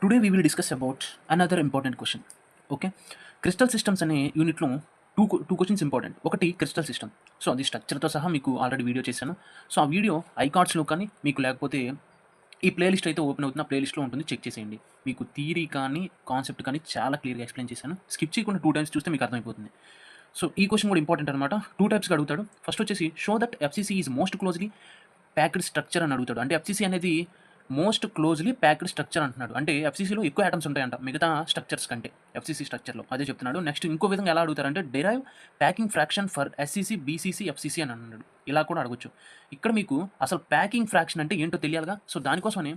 Today we will discuss about another important question. Okay, crystal systems అనే యూనిట్లో two questions important. ఒకటి crystal system, so అది స్ట్రక్చర్తో సహా మీకు ఆల్రెడీ వీడియో చేశాను. సో ఆ వీడియో ఐకార్డ్స్లో కానీ మీకు లేకపోతే ఈ ప్లేలిస్ట్ అయితే ఓపెన్ అవుతున్న ప్లేలిస్ట్లో ఉంటుంది, చెక్ చేసేయండి. మీకు థియరీ కానీ కాన్సెప్ట్ కానీ చాలా క్లియర్గా ఎక్స్ప్లెయిన్ చేశాను. స్కిప్ చేయకుండా 2 టైమ్స్ చూస్తే మీకు అర్థమైపోతుంది. సో ఈ క్వశ్చన్ కూడా ఇంపార్టెంట్ అనమాట. 2 టైప్స్గా అడుగుతాడు. ఫస్ట్ వచ్చేసి show that FCC is most closely packed structure అని అడుగుతాడు. అంటే ఎఫ్సీసీ అనేది మోస్ట్ క్లోజ్లీ ప్యాక్డ్ స్ట్రక్చర్ అంటున్నాడు. అంటే ఎఫ్సీసీలో ఎక్కువ ఐటమ్స్ ఉంటాయంట మిగతా స్ట్రక్చర్స్ కంటే, ఎఫ్సీసీ స్ట్రక్చర్లో అదే చెప్తున్నాడు. నెక్స్ట్ ఇంకో విధంగా ఎలా అడుగుతారంటే derive packing fraction for SCC BCC FCC అని అన్నాడు. ఇలా కూడా అడగొచ్చు. ఇక్కడ మీకు అసలు ప్యాకింగ్ ఫ్రాక్షన్ అంటే ఏంటో తెలియాలిగా. సో దానికోసమని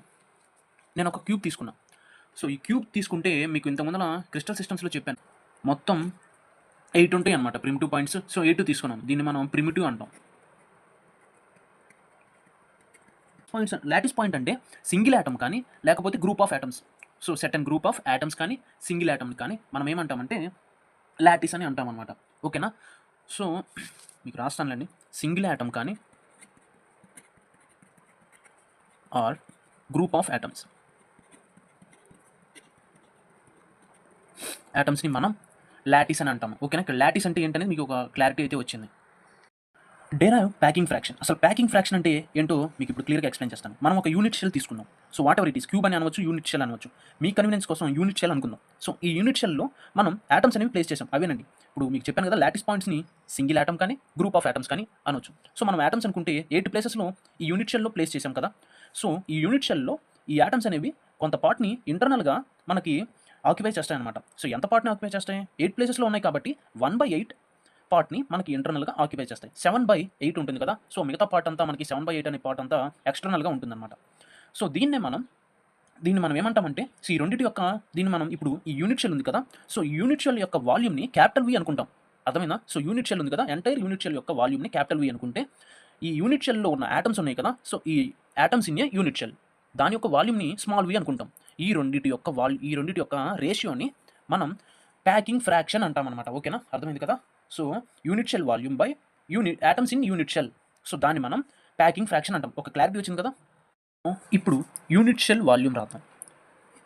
నేను ఒక క్యూబ్ తీసుకున్నా. సో ఈ క్యూబ్ తీసుకుంటే మీకు ఇంతకుముందల క్రిస్టల్ సిస్టమ్స్లో చెప్పాను, మొత్తం 8 ఉంటాయి అనమాట ప్రిమిటివ్ పాయింట్స్. సో 8 తీసుకున్నాం, దీన్ని మనం ప్రిమిటివ్ అంటాం. పాయింట్స్ లాటిస్ పాయింట్ అంటే సింగిల్ యాటమ్ కానీ లేకపోతే group of atoms. So certain group of atoms కానీ సింగిల్ యాటమ్ కానీ మనం ఏమంటామంటే లాటిస్ అని అంటాం అనమాట. ఓకేనా? సో మీకు రాస్తానులేండి. సింగిల్ యాటమ్ కానీ ఆర్ గ్రూప్ ఆఫ్ యాటమ్స్, యాటమ్స్ని మనం లాటిస్ అని అంటాము. ఓకేనా? ఇక్కడ లాటిస్ అంటే ఏంటనేది మీకు ఒక క్లారిటీ అయితే వచ్చింది. Derive packing fraction. అసలు ప్యాకింగ్ ఫ్రాక్షన్ అంటే ఏంటో మీకు ఇప్పుడు క్లియర్గా ఎక్స్ప్లెయిన్ చేస్తాను. మనం ఒక యూనిట్ షెల్ తీసుకుందాం. So what ever it is, cube అని అనవచ్చు, యూనిట్ షెల్ అనవచ్చు. మీ కన్వీనియన్స్ కోసం యూనిట్ షెల్ అనుకుందాం. సో ఈ యూనిట్ షెల్లో మనం యాటమ్స్ అనేవి ప్లేస్ చేసాం. అవేనండి ఇప్పుడు మీకు చెప్పాను కదా, లాటిస్ పాయింట్స్ని సింగిల్ యాటమ్ కానీ గ్రూప్ ఆఫ్ యాటమ్స్ కానీ అనొచ్చు. సో మనం యాటమ్స్ అనుకుంటే 8 ప్లేసెస్లో ఈ యూనిట్ షెల్లో ప్లేస్ చేసాం కదా. సో ఈ యూనిట్ షెల్లో ఈ యాటమ్స్ అనేవి కొంత పార్ట్ని ఇంటర్నల్గా మనకి ఆక్యుపై చేస్తాయి అనమాట. సో ఎంత పార్ట్ని ఆక్యుపై చేస్తాయి? 8 ప్లేసెస్లో ఉన్నాయి కాబట్టి 1/8 పార్ట్ని మనకి ఇంటర్నల్గా ఆక్యుపై చేస్తాయి. 7/8 ఉంటుంది కదా. సో మిగతా పార్ట్ అంతా మనకి 7/8 అనే పార్ట్ అంతా ఎక్స్టర్నల్గా ఉంటుందన్నమాట. సో దీన్ని మనం ఏమంటామంటే, సో ఈ రెండింటి యొక్క దీన్ని మనం ఇప్పుడు ఈ యూనిట్ షెల్ ఉంది కదా. సో ఈ యూనిట్ షెల్ యొక్క వాల్యూమ్ని క్యాపిటల్ వి అనుకుంటాం. అర్థమైందా? సో యూనిట్ షెల్ ఉంది కదా, ఎంటైర్ యూనిట్ షెల్ యొక్క వాల్యూమ్ని క్యాపిటల్ వి అనుకుంటే, ఈ యూనిట్ షెల్లో ఉన్న యాటమ్స్ ఉన్నాయి కదా. సో ఈ atoms in a unit cell, దాని యొక్క వాల్యూమ్ని స్మాల్ వి అనుకుంటాం. ఈ రెండింటి యొక్క రేషియోని మనం ప్యాకింగ్ ఫ్రాక్షన్ అంటామన్నమాట. ఓకేనా? అర్థమైంది కదా. So unit cell volume by unit atoms in unit cell, so దాన్ని మనం ప్యాకింగ్ ఫ్రాక్షన్ అంటాం. ఒక క్లారిటీ వచ్చింది కదా. ఇప్పుడు యూనిట్ షెల్ వాల్యూమ్ రాద్దాం.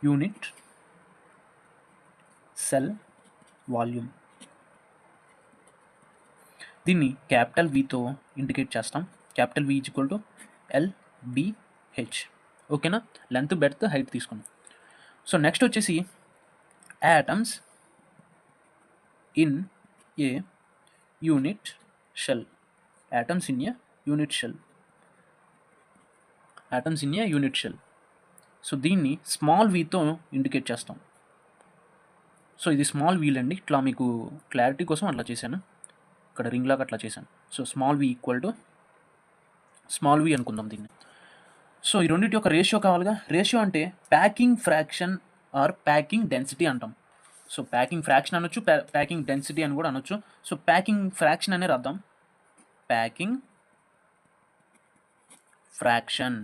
యూనిట్ సెల్ వాల్యూమ్, దీన్ని క్యాపిటల్ వితో ఇండికేట్ చేస్తాం. Capital we equal to LBH. ఓకేనా? లెంత్, బెడ్త్, హైట్ తీసుకున్నాం. సో నెక్స్ట్ వచ్చేసి atoms in a unit cell, atoms in a unit cell, atoms in a unit cell. So దీన్ని small వీతో indicate చేస్తాం. So ఇది small వీల్ అండి. ఇట్లా మీకు క్లారిటీ కోసం అట్లా చేశాను, ఇక్కడ రింగ్ లాగా అట్లా చేశాను. So small v equal to small v అనుకుందాం దీన్ని. సో ఈ రెండింటి యొక్క రేషియో కావాలిగా. రేషియో అంటే packing fraction or packing density అంటాం. సో ప్యాకింగ్ ఫ్రాక్షన్ అనొచ్చు, ప్యాకింగ్ డెన్సిటీ అని కూడా అనొచ్చు. సో ప్యాకింగ్ ఫ్రాక్షన్ అనే రాద్దాం. Packing fraction,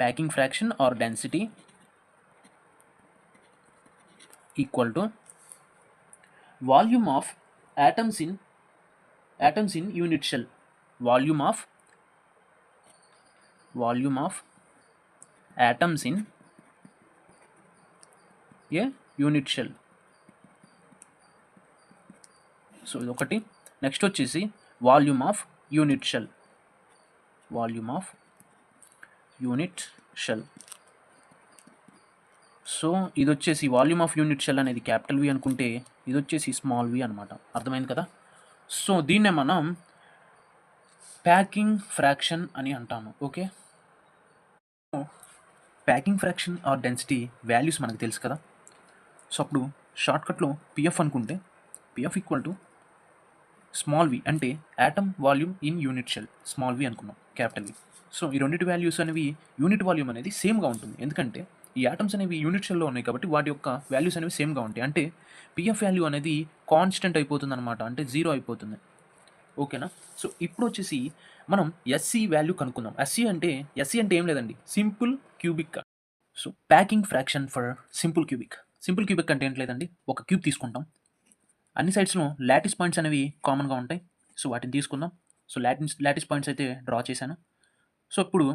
packing fraction or density equal to volume of atoms in unit cell, volume of atoms in a unit shell. So ఇది ఒకటి. Next వచ్చేసి volume of unit cell, volume of unit cell. So ఇది వచ్చేసి volume of unit cell అనేది capital V అనుకుంటే, ఇది వచ్చేసి small వి అనమాట. అర్థమైంది కదా. సో దీన్నే మనం ప్యాకింగ్ ఫ్రాక్షన్ అని అంటాము. Okay, packing fraction or density values మనకు తెలుసు కదా. సో అప్పుడు షార్ట్కట్లో పిఎఫ్ అనుకుంటే, PF equal to small v అంటే atom volume in unit shell, small v అనుకున్నాం, క్యాపిటల్ వి. సో ఈ రెండింటి వాల్యూస్ అనేవి యూనిట్ వాల్యూమ్ అనేది సేమ్గా ఉంటుంది. ఎందుకంటే ఈ యాటమ్స్ అనేవి యూనిట్ షెల్లో ఉన్నాయి కాబట్టి వాటి యొక్క వాల్యూస్ అనేవి సేమ్గా ఉంటాయి. అంటే పిఎఫ్ వాల్యూ అనేది కాన్స్టెంట్ అయిపోతుంది అనమాట, అంటే 0 అయిపోతుంది. ఓకేనా? సో ఇప్పుడు వచ్చేసి మనం ఎస్సీ వాల్యూ కనుక్కుందాం. ఎస్సీ అంటే ఏం లేదండి, simple cubic. So packing fraction for simple cubic. Simple cubic అంటే ఏం లేదండి, ఒక క్యూబ్ తీసుకుంటాం. అన్ని సైడ్స్లో లాటిస్ పాయింట్స్ అనేవి కామన్గా ఉంటాయి. సో వాటిని తీసుకుందాం. సో లాటిస్ పాయింట్స్ అయితే డ్రా చేశాను. సో ఇప్పుడు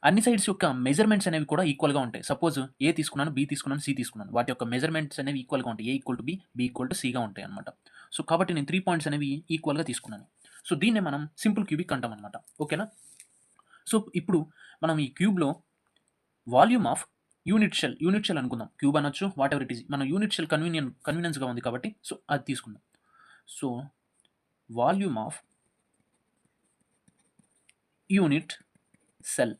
అన్ని సైడ్స్ యొక్క మెజర్మెంట్స్ అనేవి కూడా ఈక్వల్గా ఉంటాయి. సపోజ్ ఏ తీసుకున్నాను, బి తీసుకున్నాను, సి తీసుకున్నాను. వాటి యొక్క మెజర్మెంట్స్ అనేవి ఈక్వల్గా ఉంటాయి. A equal to b, b equal to సిగా ఉంటాయి అనమాట. సో కాబట్టి నేను 3 పాయింట్స్ అనేవి ఈక్వల్గా తీసుకున్నాను. సో దీన్నే మనం సింపుల్ క్యూబిక్ అంటాం అనమాట. ఓకేనా? సో ఇప్పుడు మనం ఈ క్యూబ్లో వాల్యూమ్ ఆఫ్ యూనిట్ షెల్ అనుకుందాం. క్యూబ్ అనొచ్చు, వాట్ ఎవర్ ఇట్ ఈస్. మన యూనిట్ షెల్ కన్వీనియన్స్గా ఉంది కాబట్టి సో అది తీసుకుందాం. So volume of unit cell.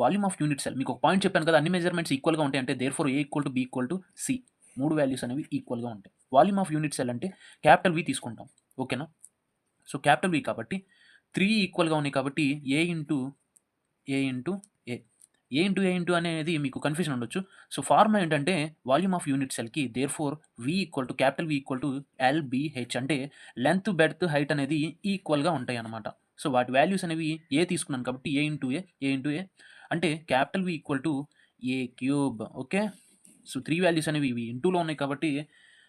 Volume of unit cell మీకు ఒక పాయింట్ చెప్పాను కదా, అన్ని మెజర్మెంట్స్ ఈక్వల్గా ఉంటాయి అంటే therefore A equal to B equal to C. 3 values అనేవి ఈక్వల్గా ఉంటాయి. వాల్యూమ్ ఆఫ్ యూనిట్ సెల్ అంటే క్యాపిటల్ వి తీసుకుంటాం. ఓకేనా? సో క్యాపిటల్ వి కాబట్టి 3 ఈక్వల్గా ఉన్నాయి కాబట్టి a into a into a a into a into అనేది మీకు కన్ఫ్యూజన్ ఉండొచ్చు. సో ఫార్ములా ఏంటంటే వాల్యూమ్ ఆఫ్ యూనిట్ సెల్కి therefore we equal to capital we equal to LBH అంటే లెంత్, బెడ్త్, హైట్ అనేది ఈక్వల్గా ఉంటాయి అన్నమాట. సో వాటి వాల్యూస్ అనేవి ఏ తీసుకున్నాను కాబట్టి ఏ ఇంటూ ఏ అంటే capital we equal to a cube. Okay, so 3 values అనేవి ఇవి ఇంటూలో ఉన్నాయి కాబట్టి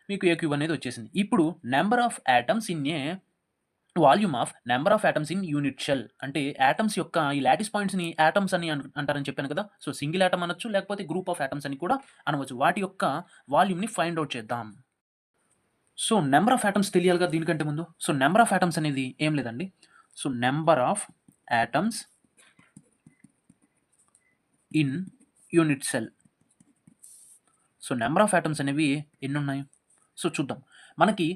మీకు ఏ క్యూబ్ అనేది వచ్చేసింది. ఇప్పుడు number of atoms in a volume of number of atoms in unit cell అంటే యాటమ్స్ యొక్క ఈ లాటిస్ పాయింట్స్ని యాటమ్స్ అని అంటారని చెప్పాను కదా. సో సింగిల్ యాటమ్ అనొచ్చు, లేకపోతే గ్రూప్ ఆఫ్ యాటమ్స్ అని కూడా అనవచ్చు. వాటి యొక్క వాల్యూమ్ని ఫైండ్ అవుట్ చేద్దాం. సో నెంబర్ ఆఫ్ యాటమ్స్ తెలియాలి కదా దీనికంటే ముందు. సో నెంబర్ ఆఫ్ యాటమ్స్ అనేది ఏం లేదండి. So number of atoms in unit cell. So number of atoms అనేవి ఎన్ని ఉన్నాయి సో చూద్దాం. మనకి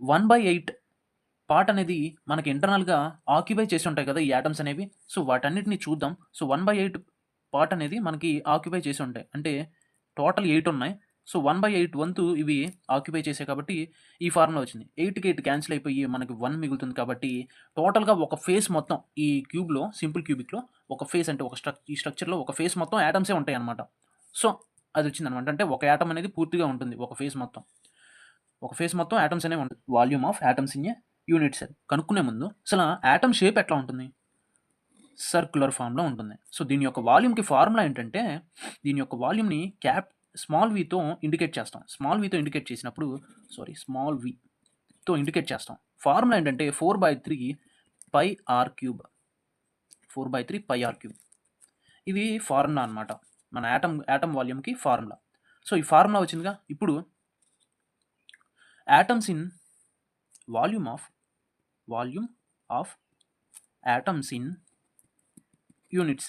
1/8 పార్ట్ అనేది మనకి ఇంటర్నల్గా ఆక్యుపై చేసి ఉంటాయి కదా ఈ యాటమ్స్ అనేవి. సో వాటన్నిటిని చూద్దాం. సో 1/8 పార్ట్ అనేది మనకి ఆక్యుపై చేసి ఉంటాయి అంటే టోటల్ 8 ఉన్నాయి. సో 1/8 వంతు ఇవి ఆక్యుపై చేసాయి కాబట్టి ఈ ఫార్ములా వచ్చింది. 8కి 8 క్యాన్సిల్ అయిపోయి మనకి 1 మిగులుతుంది కాబట్టి టోటల్గా ఒక ఫేస్ మొత్తం ఈ క్యూబ్లో, సింపుల్ క్యూబిక్లో ఒక ఫేస్ అంటే ఈ స్ట్రక్చర్లో ఒక ఫేస్ మొత్తం యాటమ్సే ఉంటాయి అనమాట. సో అది వచ్చిందనమాట. అంటే ఒక యాటమ్ అనేది పూర్తిగా ఉంటుంది ఒక ఫేస్ మొత్తం యాటమ్స్ అనేవి ఉంటుంది. Volume of atoms in a unit cell కనుక్కునే ముందు అసలు యాటమ్ షేప్ ఎట్లా ఉంటుంది? సర్క్యులర్ ఫామ్లో ఉంటుంది. సో దీని యొక్క వాల్యూమ్కి ఫార్ములా ఏంటంటే దీని యొక్క వాల్యూమ్ని స్మాల్ వితో ఇండికేట్ చేస్తాం. స్మాల్ వితో ఇండికేట్ చేస్తాం. ఫార్ములా ఏంటంటే 4/3 pi r cube. 4/3 pi r cube ఇది ఫార్ములా అనమాట. మన యాటమ్ వాల్యూమ్కి ఫార్ములా. సో ఈ ఫార్ములా వచ్చిందిగా. ఇప్పుడు atoms in volume of atoms in unit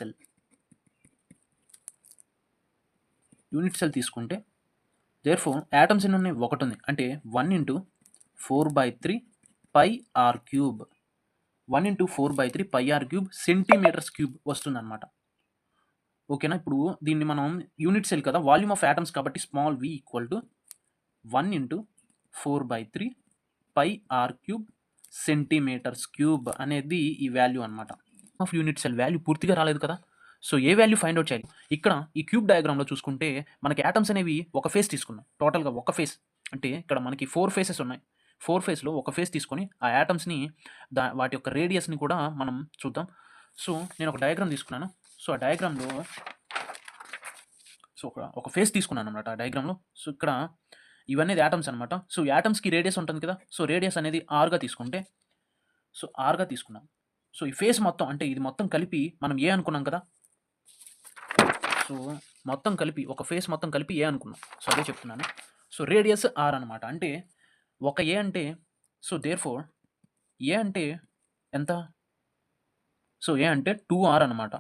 cell తీసుకుంటే దేర్ ఫోర్ యాటమ్స్ ఎన్ని ఉన్నాయి? 1 ఉంది. అంటే 1 into 4/3 pi r cube. 1 into 4/3 pi r cube centimetres cube వస్తుంది అనమాట. ఓకేనా? ఇప్పుడు దీన్ని మనం యూనిట్ సెల్ కదా, వాల్యూమ్ ఆఫ్ యాటమ్స్ కాబట్టి small v equal to 1 into 4/3 pi r cube centimetres cube అనేది ఈ వాల్యూ అనమాట. ఆఫ్ యూనిట్ సెల్ వాల్యూ పూర్తిగా రాలేదు కదా. సో ఏ వాల్యూ ఫైండ్ అవుట్ చేయాలి? ఇక్కడ ఈ క్యూబ్ డయాగ్రామ్లో చూసుకుంటే మనకి యాటమ్స్ అనేవి ఒక ఫేస్ తీసుకున్నాం. టోటల్గా ఒక ఫేస్ అంటే ఇక్కడ మనకి 4 ఫేసెస్ ఉన్నాయి. 4 ఫేస్లో ఒక ఫేస్ తీసుకొని ఆ యాటమ్స్ని వాటి యొక్క రేడియస్ని కూడా మనం చూద్దాం. సో నేను ఒక డయాగ్రామ్ తీసుకున్నాను. సో ఆ డయాగ్రామ్లో సో ఒక ఫేస్ తీసుకున్నాను అనమాట ఆ డయాగ్రామ్లో. సో ఇక్కడ ఇవన్నీ యాటమ్స్ అనమాట. సో యాటమ్స్కి రేడియస్ ఉంటుంది కదా. సో రేడియస్ అనేది ఆర్గా తీసుకుంటే సో ఆర్గా తీసుకున్నాం. సో ఈ ఫేస్ మొత్తం అంటే ఇది మొత్తం కలిపి మనం ఏ అనుకున్నాం కదా. సో మొత్తం కలిపి ఒక ఫేస్ మొత్తం కలిపి ఏ అనుకున్నాం. సో అదే చెప్తున్నాను. సో రేడియస్ ఆర్ అనమాట. అంటే ఒక ఏ అంటే సో దేర్ ఫోర్ ఏ అంటే ఎంత? సో ఏ అంటే 2R అనమాట.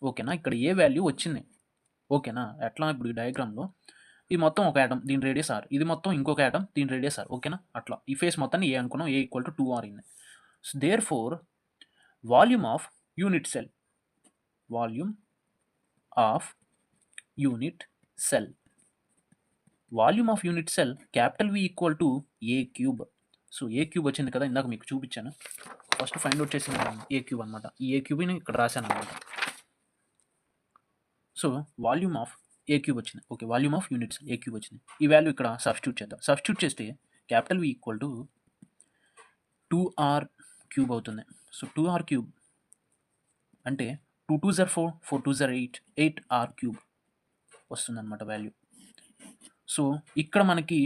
ఓకేనా? ఇక్కడ ఏ వాల్యూ వచ్చింది. ఓకేనా? ఎట్లా ఇప్పుడు ఈ డయాగ్రామ్లో ఇది మొత్తం ఒక యాటమ్, దీని రేడియస్ ఆర్. ఇది మొత్తం ఇంకొక యాటమ్, దీని రేడియస్ ఆర్. ఓకేనా? అట్లా ఈ ఫేస్ మొత్తాన్ని ఏ అనుకున్నాం. A equal to 2R in. So therefore volume of unit cell capital we equal to a cube. So a cube వచ్చింది కదా, ఇందాక మీకు చూపించాను. ఫస్ట్ ఫైండ్ అవుట్ చేసింది ఏ క్యూబ్ అనమాట. ఈ ఏ క్యూబ్ని ఇక్కడ రాశాను అనమాట. So volume of a cube వచ్చింది. Okay, volume of unit cell a cube వచ్చింది. ఈ వాల్యూ ఇక్కడ సబ్స్టిట్యూట్ చేద్దాం. సబ్స్టిట్యూట్ చేస్తే capital we equal to 2R cube అవుతుంది. సో 2R క్యూబ్ అంటే 2 2s are 4, 4 2s are 8, 8R cube వస్తుందన్నమాట వాల్యూ. సో ఇక్కడ మనకి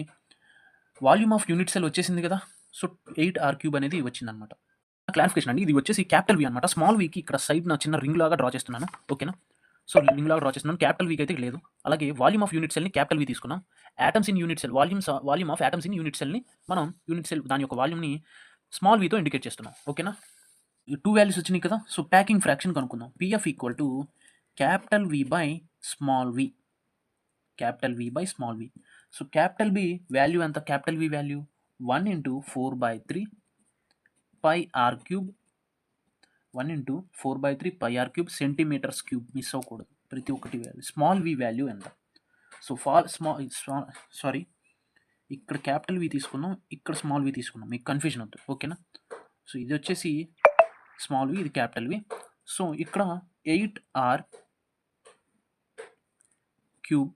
వాల్యూమ్ ఆఫ్ యూనిట్ సెల్ వచ్చేసింది కదా. సో 8R క్యూబ్ అనేది వచ్చిందనమాట. క్లారిఫికేషన్ అండి. ఇది వచ్చేసి క్యాపిటల్ వి అనమాట. స్మాల్ వీకి ఇక్కడ సైడ్ నా చిన్న రింగ్ లాగా డ్రా చేస్తున్నాను. ఓకేనా? సో రింగ్ లాగా డ్రా చేస్తున్నాను. క్యాపిటల్ వీకి అయితే లేదు. అలాగే వాల్యూమ్ ఆఫ్ యూనిట్ సెల్ని క్యాపిటల్ వి తీసుకున్నాం. Atoms in unit cell volume of atoms in unit సెల్ని మనం యూనిట్ సెల్ దాని యొక్క వాల్యూమ్ని స్మాల్ వీతో ఇండికేట్ చేస్తున్నాం. ఓకేనా? ఈ 2 వాల్యూస్ వచ్చినాయి కదా. సో ప్యాకింగ్ ఫ్రాక్షన్ కనుక్కుందాం. PF equal to capital v by small v. Capital v by small v. So capital b value ఎంత? Capital v value 1 into 4/3 pi r cube 1 into 4/3 pi r cube centimetres cube. Miss అవ్వకూడదు ప్రతి ఒక్కటి value. Small v value ఎంత? So sorry, ఇక్కడ capital v తీసుకున్నాం, ఇక్కడ small v తీసుకున్నాం. మీకు కన్ఫ్యూజన్ వద్దు. ఓకేనా? సో ఇది వచ్చేసి స్మాల్ వి, ఇది క్యాపిటల్ వి. సో ఇక్కడ 8r క్యూబ్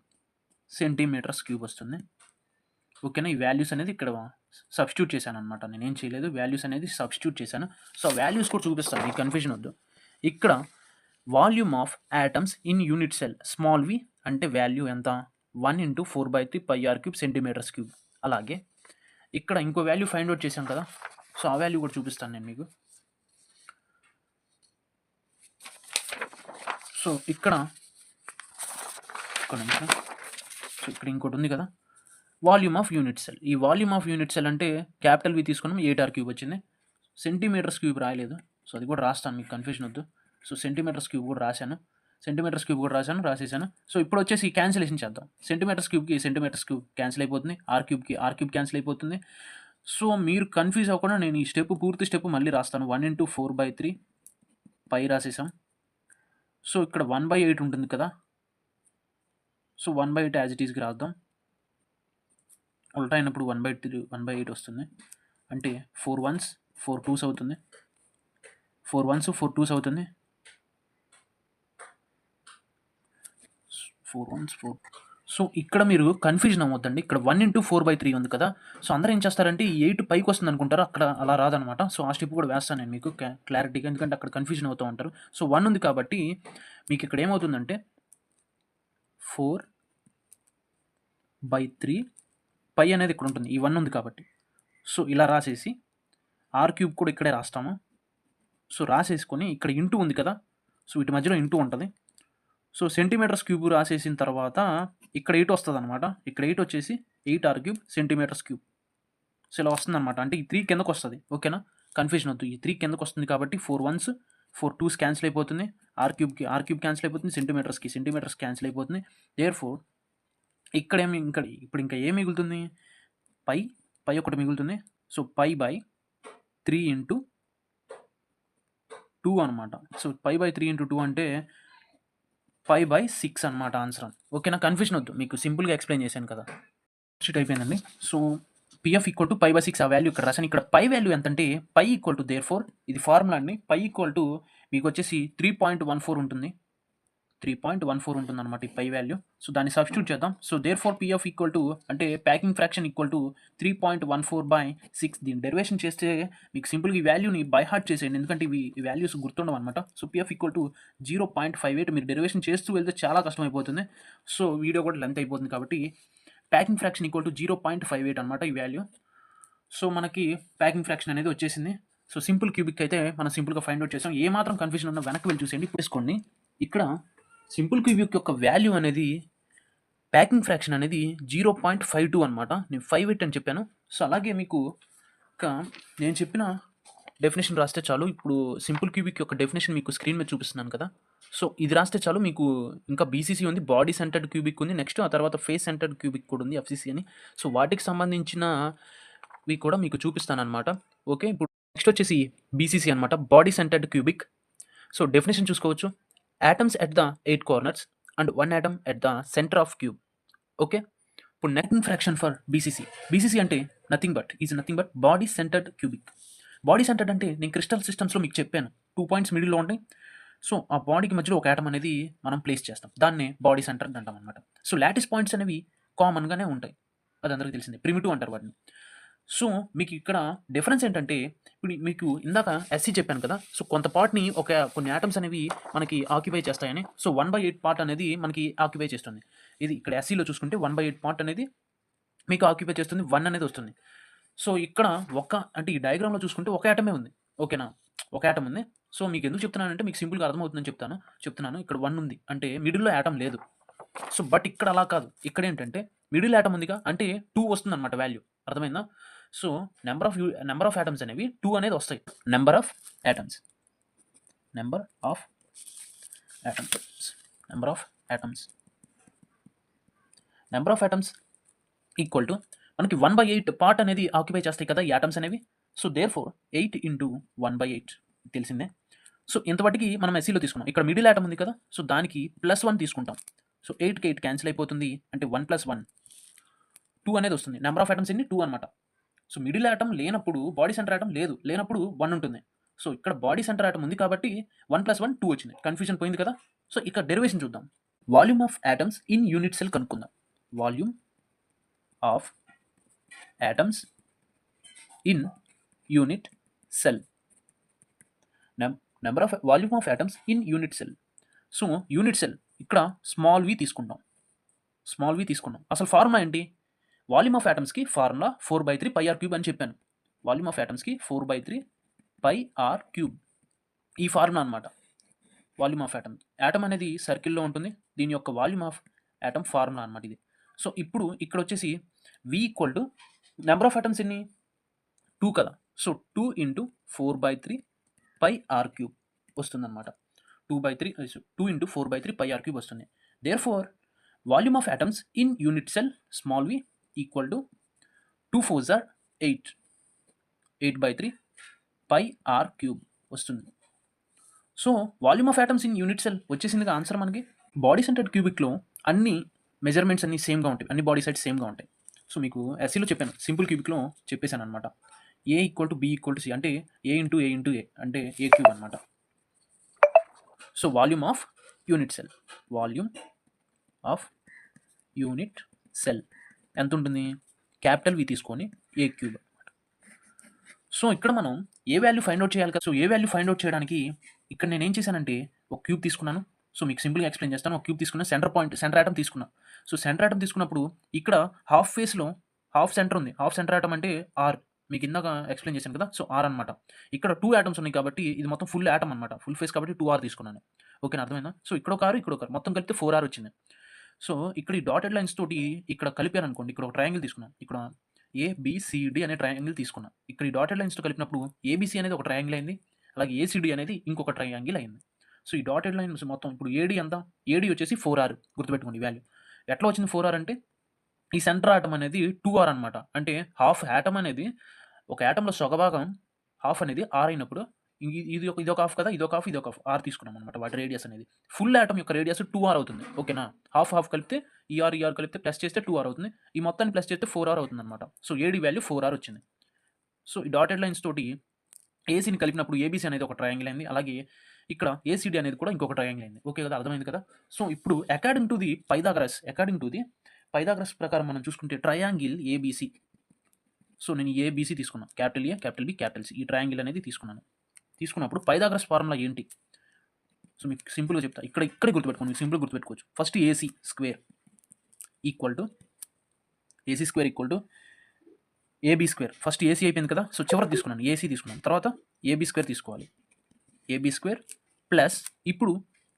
సెంటీమీటర్స్ క్యూబ్ వస్తుంది. ఓకేనా? ఈ వాల్యూస్ అనేది ఇక్కడ సబ్స్టిట్యూట్ చేశాను అనమాట. నేనేం చేయలేదు, వాల్యూస్ అనేది సబ్స్టిట్యూట్ చేశాను. సో వాల్యూస్ కూడా చూపిస్తాను, ఈ కన్ఫ్యూజన్ వద్దు. ఇక్కడ volume of atoms in unit cell small v అంటే వాల్యూ ఎంత? 1 into 4/3 pi r cube centimetres cube. అలాగే ఇక్కడ ఇంకో వాల్యూ ఫైండ్ అవుట్ చేశాం కదా. సో ఆ వాల్యూ కూడా చూపిస్తాను నేను మీకు. సో ఇక్కడ సో ఇక్కడ ఇంకోటి ఉంది కదా, వాల్యూమ్ ఆఫ్ యూనిట్ సెల్. ఈ వాల్యూమ్ ఆఫ్ యూనిట్ సెల్ అంటే క్యాపిటల్ వి తీసుకున్నాం, 8r క్యూబ్ వచ్చింది. సెంటీమీటర్స్ క్యూబ్ రాయలేదు. సో అది కూడా రాస్తాను, మీకు కన్ఫ్యూజన్ వద్దు. సో సెంటీమీటర్స్ క్యూబ్ కూడా రాశాను, రాసేసాను. సో ఇప్పుడు వచ్చేసి క్యాన్సిలేషన్ చేద్దాం. సెంటీమీటర్స్ క్యూబ్కి సెంటీమీటర్స్ క్యూబ్ క్యాన్సిల్ అయిపోతుంది, ఆర్ క్యూబ్ క్యాన్సిల్ అయిపోతుంది. సో మీరు కన్ఫ్యూజ్ అవ్వకుండా నేను ఈ పూర్తి స్టెప్ మళ్ళీ రాస్తాను. 1 ఇంటూ 4/3 పై రాసేసాం. సో ఇక్కడ 1/8 ఉంటుంది కదా. సో 1/8 యాజ్ ఇట్ ఈస్కి రాద్దాం. ఉల్టా అయినప్పుడు 1/8 వస్తుంది. అంటే 4 1s 4 2s అవుతుంది. 4 1s 4 2s అవుతుంది. 4 1s 4. సో ఇక్కడ మీరు కన్ఫ్యూజన్ అవ్వద్దండి. ఇక్కడ 1 ఇంటూ 4/3 ఉంది కదా. సో అందరూ ఏం చేస్తారంటే ఈ 8 పైకి వస్తుంది అనుకుంటారు, అక్కడ అలా రాదనమాట. సో ఆ స్టెప్ కూడా వేస్తాను నేను మీకు క్లారిటీగా, ఎందుకంటే అక్కడ కన్ఫ్యూజన్ అవుతూ ఉంటారు. సో 1 ఉంది కాబట్టి మీకు ఇక్కడ ఏమవుతుందంటే 4/3 పై అనేది ఇక్కడ ఉంటుంది, ఈ 1 ఉంది కాబట్టి. సో ఇలా రాసేసి ఆర్ క్యూబ్ కూడా ఇక్కడే రాస్తాము. సో రాసేసుకొని ఇక్కడ ఇంటూ ఉంది కదా. సో వీటి మధ్యలో ఇంటూ ఉంటుంది. సో సెంటీమీటర్స్ క్యూబ్ రాసేసిన తర్వాత ఇక్కడ 8 వస్తుంది అనమాట. ఇక్కడ 8 వచ్చేసి 8r cube centimetres cube. So ఇలా వస్తుంది అనమాట. అంటే ఈ 3 కిందకు వస్తుంది. ఓకేనా? కన్ఫ్యూజన్ వద్దు. ఈ 3 కిందకు వస్తుంది కాబట్టి 4 1s 4 2s క్యాన్సిల్ అయిపోతుంది. ఆర్ క్యూబ్ క్యాన్సిల్ అయిపోతుంది. సెంటీమీటర్స్ క్యాన్సిల్ అయిపోతుంది. దేర్ఫోర్ ఇక్కడ ఇప్పుడు ఇంకా ఏం మిగులుతుంది? పై ఒకటి మిగులుతుంది. సో పై బై 3 ఇంటూ 2 అనమాట. సో పై బై 3 ఇంటూ 2 అంటే 5/6 అనమాట ఆన్సర్. ఓకేనా? కన్ఫ్యూజన్ వద్దు, మీకు సింపుల్గా ఎక్స్ప్లెయిన్ చేశాను కదా. షీట్ అయిపోయిందండి. సో పిఎఫ్ ఈక్వల్ టు 5/6 ఆ వాల్యూ ఇక్కడ రాశాను. ఇక్కడ పై వాల్యూ ఎంత అంటే పై ఈక్వల్ టు దేర్ఫోర్, ఇది ఫార్ములా అండి. పై ఈక్వల్ టు మీకు వచ్చేసి 3.14 ఉంటుంది. 3.14 ఉంటుంది అనమాట ఈ పై వాల్యూ. సో దాన్ని సబ్స్టిట్యూట్ చేద్దాం. So therefore PF equal to అంటే ప్యాకింగ్ ఫ్రాక్షన్ ఈక్వల్ టు 3.14/6. దీన్ని డెరివేషన్ చేస్తే మీకు సింపుల్గా ఈ వాల్యూని బై హార్ట్ చేసేయండి, ఎందుకంటే ఇవి ఈ వాల్యూస్ గుర్తుండవు అనమాట. So PF equal to 0.58. మీరు డెరివేషన్ చేస్తూ వెళ్తే చాలా కష్టం అయిపోతుంది. సో వీడియో కూడా లెంత్ అయిపోతుంది కాబట్టి ప్యాకింగ్ ఫ్రాక్షన్ ఈక్వల్ టు 0.58 అనమాట ఈ వాల్యూ. సో మనకి ప్యాకింగ్ ఫ్రాక్షన్ అనేది వచ్చేసింది. సో సింపుల్ క్యూబిక్ అయితే మనం సింపుల్గా ఫైండ్ అవుట్ చేసాం. ఏ మాత్రం కన్ఫ్యూజన్ ఉన్నా వెనక్కి వెళ్ళి చూసేయండి. తీసుకోండి, ఇక్కడ సింపుల్ క్యూబిక్ యొక్క వాల్యూ అనేది ప్యాకింగ్ ఫ్రాక్షన్ అనేది 0.52 అనమాట. నేను 58 అని చెప్పాను. సో అలాగే మీకు నేను చెప్పిన డెఫినేషన్ రాస్తే చాలు. ఇప్పుడు సింపుల్ క్యూబిక్ యొక్క డెఫినేషన్ మీకు స్క్రీన్ మీద చూపిస్తున్నాను కదా. సో ఇది రాస్తే చాలు. మీకు ఇంకా బీసీసీ ఉంది, బాడీ సెంటర్డ్ క్యూబిక్ ఉంది, నెక్స్ట్ ఆ తర్వాత ఫేస్ సెంటర్డ్ క్యూబిక్ కూడా ఉంది, ఎఫ్సీసీ అని. సో వాటికి సంబంధించినవి కూడా మీకు చూపిస్తాను అనమాట. ఓకే, ఇప్పుడు నెక్స్ట్ వచ్చేసి బీసీసీ అనమాట, body centred cubic. So definition చూసుకోవచ్చు. Atoms at the 8 corners and 1 atom at the center of cube. Okay, ఇప్పుడు నెట్టింగ్ ఫ్రాక్షన్ ఫర్ బీసీసీ అంటే nothing but body centred cubic. Body centred అంటే నేను crystal సిస్టమ్స్లో మీకు చెప్పాను, 2 పాయింట్స్ మిడిల్లో ఉంటాయి. సో ఆ బాడీకి మధ్యలో ఒక ఆటమ్ అనేది మనం ప్లేస్ చేస్తాం, దాన్నే బాడీ సెంటర్డ్ అంటాం అనమాట. సో లాటిస్ పాయింట్స్ అనేవి కామన్గానే ఉంటాయి, అది అందరికీ తెలిసిందే, ప్రిమిటివ్ అంటారు వాటిని. సో మీకు ఇక్కడ డిఫరెన్స్ ఏంటంటే, ఇప్పుడు మీకు ఇందాక ఎస్సీ చెప్పాను కదా. సో కొంత పార్ట్ని కొన్ని ఆటమ్స్ అనేవి మనకి ఆక్యుపై చేస్తాయని. సో 1/8 పార్ట్ అనేది మనకి ఆక్యుపై చేస్తుంది. ఇది ఇక్కడ ఎస్సీలో చూసుకుంటే 1/8 పార్ట్ అనేది మీకు ఆక్యుపై చేస్తుంది, 1 అనేది వస్తుంది. సో ఇక్కడ అంటే ఈ డయాగ్రామ్లో చూసుకుంటే ఒక ఆటమే ఉంది. ఓకేనా? ఒక యాటమ్ ఉంది. సో మీకు ఎందుకు చెప్తున్నానంటే మీకు సింపుల్గా అర్థమవుతుందని చెప్తున్నాను. ఇక్కడ 1 ఉంది అంటే మిడిల్లో యాటమ్ లేదు. సో బట్ ఇక్కడ అలా కాదు. ఇక్కడ ఏంటంటే మిడిల్ యాటమ్ ఉందిగా అంటే 2 వస్తుందన్నమాట వాల్యూ. అర్థమైందా? సో నెంబర్ ఆఫ్ యాటమ్స్ అనేవి 2 అనేది వస్తాయి. Number of atoms number of atoms equal to మనకి 1/8 పార్ట్ అనేది ఆక్యుపై చేస్తాయి కదా ఈ యాటమ్స్ అనేవి. సో దేర్ ఫోర్ 8 ఇంటూ 1/8 తెలిసిందే. సో ఇంతవరకు మనం ఎస్సీలో తీసుకున్నాం. ఇక్కడ మిడిల్ యాటమ్ ఉంది కదా, సో దానికి +1 తీసుకుంటాం. సో 8కి 8 క్యాన్సిల్ అయిపోతుంది అంటే 1 + 1 2 అనేది వస్తుంది. నెంబర్ ఆఫ్ యాటమ్స్ ఎన్ని 2 అనమాట. సో మిడిల్ యాటమ్ లేనప్పుడు బాడీ సెంటర్ యాటమ్ లేనప్పుడు 1 ఉంటుంది. సో ఇక్కడ బాడీ సెంటర్ యాటమ్ ఉంది కాబట్టి 1 + 1 2 వచ్చింది. కన్ఫ్యూజన్ పోయింది కదా. సో ఇక్కడ డెరివేషన్ చూద్దాం. Volume of atoms in unit cell కనుక్కుందాం. Volume of atoms in unit cell. Volume of atoms in unit cell. So unit cell ఇక్కడ స్మాల్ వి తీసుకున్నాం. అసలు ఫార్ములా ఏంటి? వాల్యూమ్ ఆఫ్ యాటమ్స్కి ఫార్ములా 4/3 πr³ అని చెప్పాను. వాల్యూమ్ ఆఫ్ యాటమ్స్కి 4/3 πr³ ఈ formula అనమాట. Volume of atom అనేది సర్కిల్లో ఉంటుంది. దీని యొక్క వాల్యూమ్ ఆఫ్ యాటమ్ ఫార్ములా అనమాట ఇది. సో ఇప్పుడు ఇక్కడ వచ్చేసి V = నెంబర్ ఆఫ్ యాటమ్స్ ఎన్ని 2 కదా. సో 2 × 4/3 πr³ వస్తుందన్నమాట. 2 × 4/3 πr³ వస్తుంది. Therefore volume of atoms in unit cell small v = 2 × 4 = 8 8/3 πr³ వస్తుంది. So volume of atoms in unit cell వచ్చేసిందిగా ఆన్సర్ మనకి. బాడీ సెంటర్డ్ క్యూబిక్లో అన్ని మెజర్మెంట్స్ అన్ని సేమ్గా ఉంటాయి, అన్ని బాడీ సైడ్స్ సేమ్గా ఉంటాయి. సో మీకు ఎస్సీలో చెప్పాను, సింపుల్ క్యూబిక్లో చెప్పేశాను అనమాట. A = B = C అంటే A × A × A అంటే A³ అనమాట. So volume of unit cell ఎంత ఉంటుంది? క్యాపిటల్ V తీసుకొని A³ అనమాట. సో ఇక్కడ మనం ఏ వాల్యూ ఫైండ్ అవుట్ చేయాలి కదా. సో ఏ వాల్యూ ఫైండ్ అవుట్ చేయడానికి ఇక్కడ నేను ఏం చేశానంటే ఒక క్యూబ్ తీసుకున్నాను. సో మీకు సింపుల్గా ఎక్స్ప్లెయిన్ చేస్తాను. ఒక క్యూబ్ తీసుకున్నా, సెంటర్ యాటమ్ తీసుకున్నా. సో సెంటర్ యాటమ్ తీసుకున్నప్పుడు ఇక్కడ హాఫ్ ఫేస్లో హాఫ్ సెంటర్ ఉంది. హాఫ్ సెంటర్ యాటమ్ అంటే R. మీకు ఇందాక ఎక్స్ప్లెయిన్ చేశాను కదా. సో R అనమాట. ఇక్కడ 2 యాటమ్స్ ఉన్నాయి కాబట్టి ఇది మొత్తం ఫుల్ యాటమ్ అనమాట. ఫుల్ ఫేస్ కాబట్టి 2R తీసుకున్నాను. ఓకేనా, అర్థమైందా? సో ఇక్కడ ఒక R, ఇక్కడ ఒక R, మొత్తం కలిపితే 4R వచ్చింది. సో ఇక్కడ ఈ డాటెడ్ లైన్స్ తోటి ఇక్కడ కలిపాను అనుకోండి. ఇక్కడ ఒక ట్రయాంగిల్ తీసుకున్నాను. ఇక్కడ ABCD అనే ట్రయాంగిల్ తీసుకున్నా. ఇక్కడ ఈ డాటెడ్ లైన్స్తో కలిపినప్పుడు ABC అనేది ఒక ట్రయాంగిల్ అయింది, అలాగే ACD అనేది ఇంకొక ట్రయాంగిల్ అయింది. సో ఈ డాటెడ్ లైన్స్ మొత్తం ఇప్పుడు AD ఎంత? AD వచ్చేసి 4R. గుర్తుపెట్టుకోండి వాల్యూ. ఎట్లా వచ్చింది 4R అంటే ఈ సెంటర్ ఆటమ్ అనేది 2R అనమాట. అంటే హాఫ్ యాటమ్ అనేది ఒక యాటంలో సగభాగం హాఫ్ అనేది R అయినప్పుడు ఇది ఒక హాఫ్ కదా, ఇదొక హాఫ్ R తీసుకున్నాం అనమాట. వాటి రేడియస్ అనేది ఫుల్ యాటమ్ యొక్క రేడియస్ 2R అవుతుంది. ఓకేనా, హాఫ్ కలిపితే ఈ ఆర్ కలిపితే ప్లస్ చేస్తే 2R అవుతుంది. ఈ మొత్తాన్ని ప్లస్ చేస్తే 4R అవుతుంది అనమాట. సో AD వాల్యూ 4R వచ్చింది. సో ఈ డాటెడ్ లైన్స్ తోటి ఏసీని కలిపినప్పుడు ABC అనేది ఒక ట్రయాంగిల్ అయింది, అలాగే ఇక్కడ ACD అనేది కూడా ఇంకొక ట్రయాంగిల్ అయింది. ఓకే కదా, అర్థమైంది కదా. సో ఇప్పుడు అకార్డింగ్ టు ది పైథాగరస్ ప్రకారం మనం చూసుకుంటే ట్రయాంగిల్ ABC. సో నేను ABC తీసుకున్నాను, capital A, capital B, capital C. ఈ ట్రయాంగిల్ అనేది తీసుకున్నప్పుడు పైథాగరస్ ఫార్ములా ఏంటి? సో మీకు సింపుల్గా చెప్తా. ఇక్కడే గుర్తుపెట్టుకోండి, మీకు సింపుల్గా గుర్తుపెట్టుకోవచ్చు. First AC² = AB². First AC అయిపోయింది కదా. సో చివరికి తీసుకున్నాను, AC తీసుకున్నాను. తర్వాత AB² తీసుకోవాలి. AB² ప్లస్ ఇప్పుడు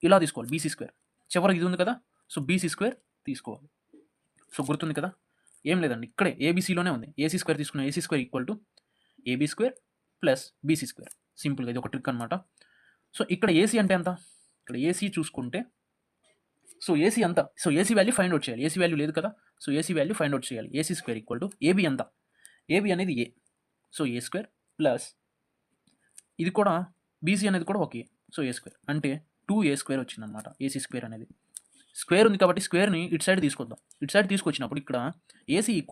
ఇలా తీసుకోవాలి BC². చివరికి ఇది ఉంది కదా, సో BC² తీసుకోవాలి. సో గుర్తుంది కదా, ఏం లేదండి, ఇక్కడే ABCలోనే ఉంది. AC² తీసుకున్నాను. AC² = AB² plus BC². సింపుల్గా ఇది ఒక ట్రిక్ అనమాట. సో ఇక్కడ AC అంటే ఎంత? ఇక్కడ AC చూసుకుంటే సో AC ఎంత? So AC value find out చేయాలి. AC వాల్యూ లేదు కదా, so AC value find out చేయాలి. AC² = AB ఎంత? AB అనేది A. సో A² ప్లస్ ఇది కూడా BC అనేది కూడా ఓకే. సో A² అంటే 2A² వచ్చిందనమాట. AC² అనేది స్క్వేర్ ఉంది కాబట్టి స్క్వేర్ని ఇటు సైడ్ తీసుకొద్దాం. ఇటు సైడ్ తీసుకొచ్చినప్పుడు ఇక్కడ AC =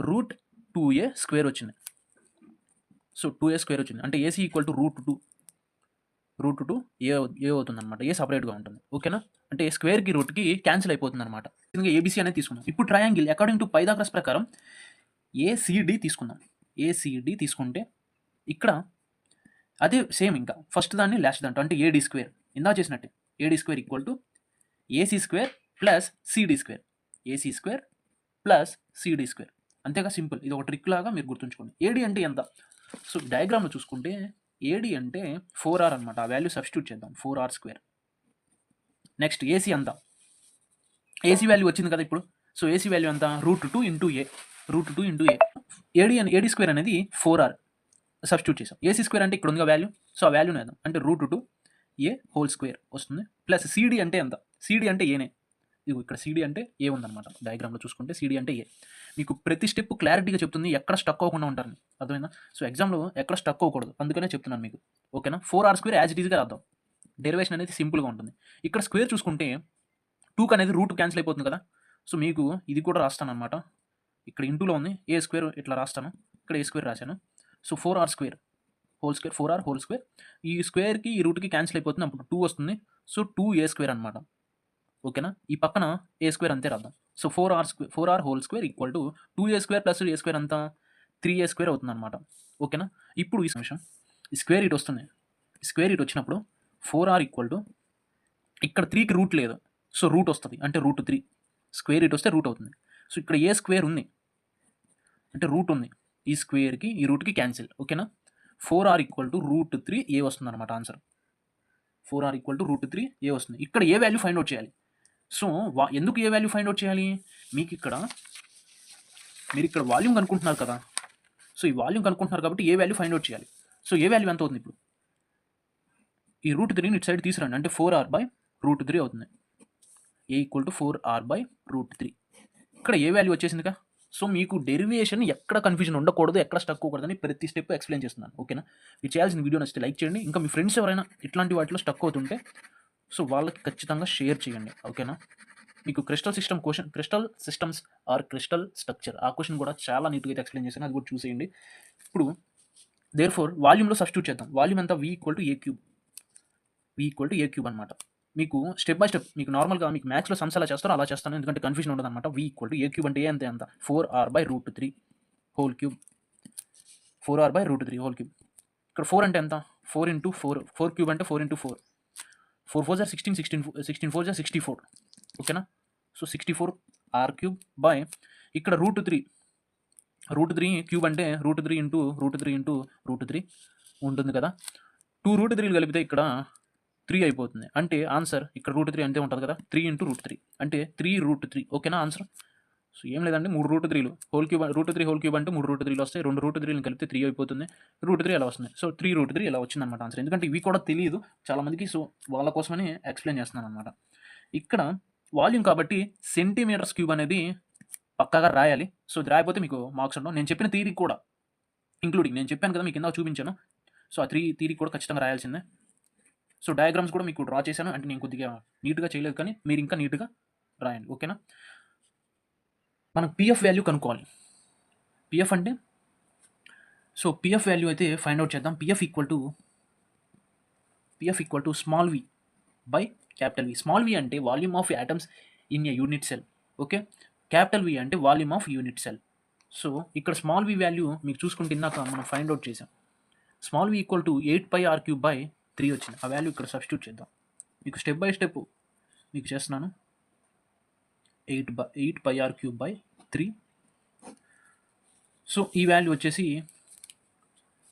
√2A² వచ్చింది. సో 2A² వచ్చింది అంటే AC = √2 ఏ అవుతుంది అనమాట. ఏ సపరేట్గా ఉంటుంది. ఓకేనా, అంటే స్క్వేర్కి రూట్కి క్యాన్సిల్ అయిపోతుంది అనమాట. ఇంకా ABC అనేది తీసుకున్నాం. ఇప్పుడు ట్రయాంగిల్ అకార్డింగ్ టు పైథాగరస్ ప్రకారం ACD తీసుకుందాం. ACD తీసుకుంటే ఇక్కడ అదే సేమ్, ఇంకా ఫస్ట్ దాన్ని లాస్ట్ దాంట్లో అంటే AD². ఇందా చేసినట్టే AD² = AC² plus CD². AC² plus CD². అంతేగా, సింపుల్. ఇది ఒక ట్రిక్ లాగా మీరు గుర్తుంచుకోండి. AD అంటే ఎంత? సో డయాగ్రామ్లో చూసుకుంటే ఏడి అంటే 4r అనమాట. ఆ వాల్యూ సబ్స్టిట్యూట్ చేద్దాం 4r². నెక్స్ట్ ఏసీ అంతా ఏసీ వాల్యూ వచ్చింది కదా ఇప్పుడు. సో ఏసీ వాల్యూ అంతా √2 ఇంటూ ఏ. √2 ఇంటూ ఏ. ఏడి స్క్వేర్ అనేది 4r సబ్స్టిట్యూట్ చేసాం. ఏసీ స్క్వేర్ అంటే ఇక్కడ ఉందిగా వాల్యూ. సో ఆ వాల్యూని వేద్దాం. అంటే √2 ఏ హోల్ స్క్వేర్ వస్తుంది. ప్లస్ సిడి అంటే ఎంత? సిడి అంటే ఏనే. ఇది ఇక్కడ సిడి అంటే ఏ ఉందన్నమాట. డయాగ్రామ్లో చూసుకుంటే సిడి అంటే ఏ. మీకు ప్రతి స్టెప్ క్లారిటీగా చెప్తుంది, ఎక్కడ స్టక్ అవ్వకుండా ఉంటారని. అర్థమైందా? సో ఎగ్జామ్లో ఎక్కడ స్టక్ అవ్వకూడదు, అందుకనే చెప్తున్నాను మీకు. ఓకేనా? 4r² యాజ్ ఇట్ ఈస్గా రాద్దాం. డెరివేషన్ అనేది సింపుల్గా ఉంటుంది. ఇక్కడ స్క్వేర్ చూసుకుంటే 2 అనేది రూట్ క్యాన్సిల్ అయిపోతుంది కదా. సో మీకు ఇది కూడా రాస్తాను అనమాట. ఇక్కడ ఇంటూలో ఉంది, ఏ స్క్వేర్ ఇట్లా రాస్తాను, ఇక్కడ ఏ స్క్వేర్ రాశాను. So 4r² whole square, 4r whole square. ఈ స్క్వేర్కి ఈ రూట్కి క్యాన్సిల్ అయిపోతుంది, అప్పుడు 2 వస్తుంది. సో 2a² అనమాట. ఓకేనా? ఈ పక్కన a² అంతే రాద్దాం. So 4r whole square equal to 2a² plus a² అంతా 3a² అవుతుంది అనమాట. ఓకేనా? ఇప్పుడు ఈ నిమిషం ఈ స్క్వేర్ ఇటు వస్తుంది. స్క్వేర్ ఇటు వచ్చినప్పుడు 4r ఈక్వల్ టు ఇక్కడ 3కి రూట్ లేదు, సో రూట్ వస్తుంది, అంటే √3. స్క్వేర్ ఇటు వస్తే రూట్ అవుతుంది. సో ఇక్కడ ఏ స్క్వేర్ ఉంది అంటే రూట్ ఉంది, ఈ స్క్వేర్కి ఈ రూట్కి క్యాన్సిల్. ఓకేనా? 4r ఈక్వల్ టు √3a వస్తుంది అనమాట answer. 4r equal to √3a వస్తుంది. ఇక్కడ ఏ వాల్యూ ఫైండ్ అవుట్ చేయాలి. సో ఎందుకు ఏ వాల్యూ ఫైండ్ అవుట్ చేయాలి? మీరు ఇక్కడ వాల్యూమ్ కనుక్కుంటున్నారు కదా. సో ఈ వాల్యూమ్ కనుక్కుంటున్నారు కాబట్టి ఏ వాల్యూ ఫైండ్ అవుట్ చేయాలి. సో ఏ వాల్యూ ఎంత అవుతుంది ఇప్పుడు? ఈ √3ని ఇటు సైడ్ తీసుకురండి, అంటే 4r/√3 అవుతుంది. ఏ ఈక్వల్ టు 4r/√3. ఇక్కడ ఏ వాల్యూ వచ్చేసిందిగా. సో మీకు డెరివేషన్ ఎక్కడ కన్ఫ్యూజన్ ఉండకూడదు, ఎక్కడ స్టక్ అవ్వకూడదని ప్రతి స్టెప్ ఎక్స్ప్లెయిన్ చేస్తున్నాను. ఓకేనా? మీరు చేయాల్సిన వీడియో నచ్చితే లైక్ చేయండి. ఇంకా మీ ఫ్రెండ్స్ ఎవరైనా ఇట్లాంటి వాటిలో స్టక్ అవుతుంటే సో వాళ్ళకి ఖచ్చితంగా షేర్ చేయండి. ఓకేనా? మీకు crystal systems or crystal structure ఆ క్వశ్చన్ కూడా చాలా నీట్గా అయితే ఎక్స్ప్లెయిన్ చేశాను, అది కూడా చూసేయండి. ఇప్పుడు దేర్ఫోర్ వాల్యూమ్లో సబ్స్టిట్యూట్ చేద్దాం. వాల్యూమ్ అంతా v ఈక్వల్ టు a³ అనమాట. మీకు స్టెప్ బై స్టెప్ మీకు నార్మల్గా మీకు మ్యాథ్స్లో సమ్స్ ఎలా చేస్తారో అలా చేస్తాను, ఎందుకంటే కన్ఫ్యూజన్ ఉండదు అనమాట. v ఈక్వల్ టు a³ అంటే ఏ అంతే అంత 4r/√3 whole cube. 4r/√3 whole cube. ఇక్కడ 4 అంటే ఎంత? 4 ఇంటూ 4 క్యూబ్ అంటే 4 ఇంటూ 4. 4 4 16, 16 4 64. ఓకేనా? సో 64r³ బై ఇక్కడ √3 క్యూబ్ అంటే √3 ఇంటూ √3 ఉంటుంది కదా. 2 √3 కలిపితే ఇక్కడ 3 అయిపోతుంది, అంటే ఆన్సర్ ఇక్కడ √3 అంతే ఉంటుంది కదా. 3 ఇంటూ √3 అంటే 3√3. ఓకేనా? ఆన్సర్. సో ఏం లేదండి, 3 √3 హోల్ క్యూబ్. √3 హోల్ క్యూబ్ అంటే 3 √3 వస్తాయి. 2 √3 కలిపితే 3 అయిపోతుంది. √3 ఎలా వస్తుంది? సో 3√3 ఇలా వచ్చిందనమాట ఆన్సర్. ఎందుకంటే ఇవి కూడా తెలియదు చాలామందికి, సో వాళ్ళ కోసమని ఎక్స్ప్లెయిన్ చేస్తున్నాను అనమాట. ఇక్కడ వాల్యూమ్ కాబట్టి సెంటీమీటర్స్ క్యూబ్ అనేది పక్కాగా రాయాలి. సో ఇది రాయకపోతే మీకు మార్క్స్ ఉండవు. నేను చెప్పిన థియరీ కూడా ఇంక్లూడింగ్ నేను చెప్పాను కదా, మీకు కింద చూపించాను. సో ఆ థియరీ కూడా ఖచ్చితంగా రాయాల్సిందే. సో డయాగ్రామ్స్ కూడా మీకు డ్రా చేశాను, అంటే నేను కొద్దిగా నీట్గా చేయలేదు, కానీ మీరు ఇంకా నీట్గా రాయండి. ఓకేనా? మనం పిఎఫ్ వాల్యూ కనుక్కోవాలి. పిఎఫ్ అంటే సో పిఎఫ్ వాల్యూ అయితే ఫైండ్ అవుట్ చేద్దాం. PF equal to small v by capital V. Small v అంటే volume of atoms in a unit cell. Okay? Capital V అంటే volume of unit cell. So ఇక్కడ small v value మీకు చూసుకుంటే ఇందాక మనం find out చేసాం. Small v equal to 8πr³ 3 వచ్చింది. ఆ వాల్యూ ఇక్కడ సబ్స్టిట్యూట్ చేద్దాం. మీకు స్టెప్ బై స్టెప్ మీకు చేస్తున్నాను. 8πr³/3. సో ఈ వాల్యూ వచ్చేసి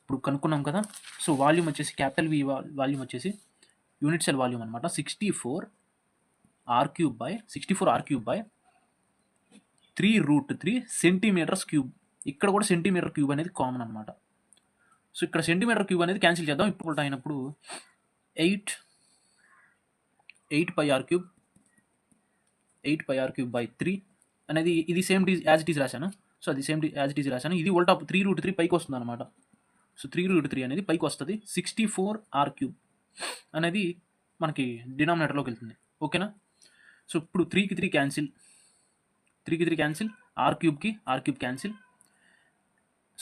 ఇప్పుడు కనుక్కున్నాం కదా. సో వాల్యూమ్ వచ్చేసి క్యాపిటల్ V వాల్యూమ్ వచ్చేసి యూనిట్ సెల్ వాల్యూమ్ అనమాట 64r³ 3√3 cm³ ఇక్కడ కూడా cm³ అనేది కామన్ అనమాట. సో ఇక్కడ cm³ అనేది క్యాన్సిల్ చేద్దాం. ఇప్పుడు అయినప్పుడు 8πr³/3 అనేది ఇది సేమ్ యాజ్ ఇట్ ఈజ్ రాశాను. సో అది సేమ్ యాజ్ ఇట్ ఈజ్ రాశాను. ఇది ఉల్టా 3√3 పైకి వస్తుంది అనమాట. సో 3√3 అనేది పైకి వస్తుంది. 64r³ అనేది మనకి డినామినేటర్లోకి వెళ్తుంది. ఓకేనా? సో ఇప్పుడు 3కి 3 cancel, r³ cancel.